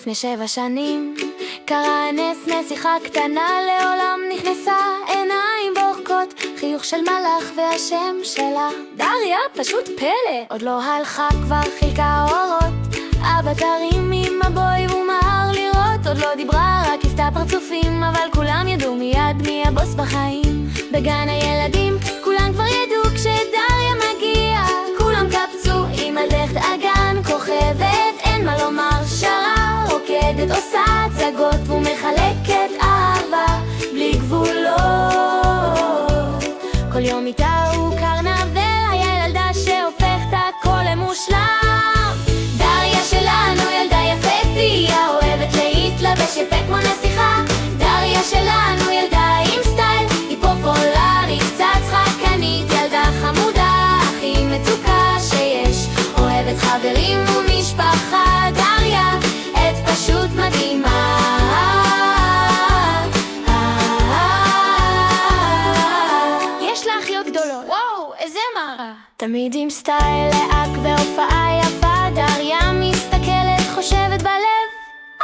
לפני 7 שנים קרה נס, נסיכה קטנה לעולם נכנסה, עיניים בורקות, חיוך של מלאך והשם שלה דריה, פשוט פלא. עוד לא הלכה כבר חילקה אורות, אבא תרים עם מבוי והוא מהר לראות. עוד לא דיברה, רק עשתה פרצופים, אבל כולם ידעו מיד מי הבוס בחיים. בגן הילדים כולם כבר ידעו כשדריה מגיע, כולם קפצו, אמא לך דאגן כוכבת, אין מה לומר, שרה, רוקדת, עושה הצגות ומחלקת אהבה בלי גבולות. כל יום איתה הוא קרנבל, הילדה שהופכת הכל למושלם. דריה שלנו ילדה יפהפייה, אוהבת להתלבש יפה כמו נסיכה. דריה שלנו ילדה עם סטייל, היא פופולרית, קצת צחקנית, ילדה חמודה, הכי מתוקה שיש, אוהבת חברים ומשפחה. דריה, את פשוט מדהימה. יש לה אחיות גדולות, וואו, איזה מרה. תמיד עם סטייל לאק והופעה יפה, דריה מסתכלת, חושבת בלב,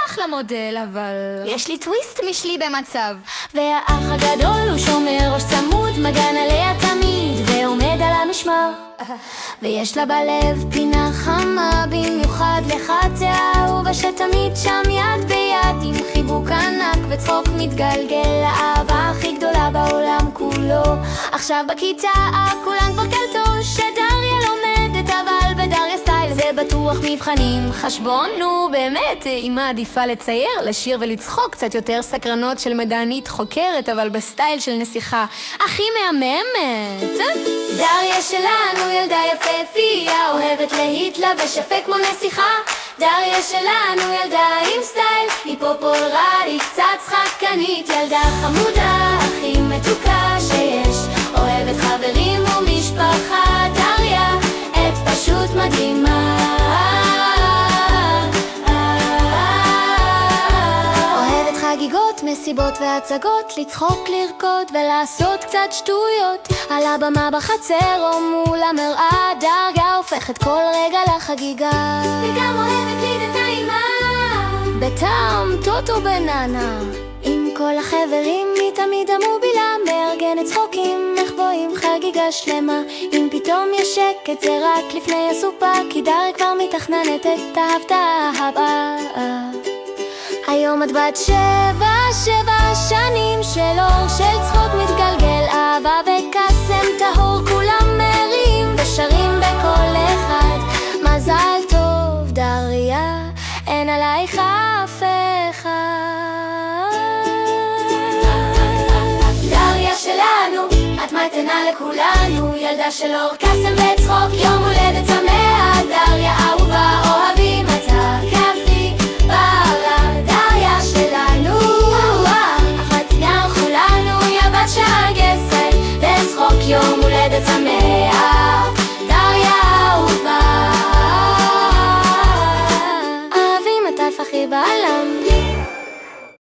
אחלה מודל, אבל יש לי טוויסט משלי במצב. והאח הגדול הוא שומר ראש צמוד, מגן עליה תמיד ועומד על המשמר. ויש לה בלב פינה חמה במיוחד לחציה, ושתמיד שם יד ביד עם חיבוק ענק וצחוק מתגלגל, האהבה הכי גדולה בעולם כולו. עכשיו בכיתה כולם כבר קלטו שדריה לומדת, אבל בדריה סטייל זה בטוח מבחנים. חשבון, נו באמת, היא מעדיפה לצייר, לשיר ולצחוק, קצת יותר סקרנות של מדענית חוקרת, אבל בסטייל של נסיכה הכי מהממת. דריה שלנו ילדה יפהפייה, אוהבת להתלבש יפה כמו נסיכה. דריה שלנו ילדה עם סטייל, היא פופולרית, קצת צחקנית, ילדה חמודה, הכי מתוקה שיש, אוהבת חברים ומשפחה. דריה, את פשוט מדהימה. אוהבת חגיגות, מסיבות והצגות, לצחוק, לרקוד ולעשות קצת שטויות על הבמה בחצר או מול המראה. דריה הופכת כל רגע לחגיגה, וגם אוהבת לידה טעימה בטעם טוטו בננה. עם כל החברים היא תמיד המובילה, מארגנת צחוקים, מחבואים, חגיגה שלמה. אם פתאום יש שקט זה רק לפני הסופה, כי דריה כבר מתכננת את ההפתעה הבאה. היום את בת 7 שנים של אור, של צחוק מתגלגל, אהבה וקסם טהור, כולם מרים ושרים בכל אחד. מזל טוב דריה, אין עלייך אף אחד. דריה שלנו, את מתנה לכולנו, ילדה של אור, קסם וצחוק, יום הולדת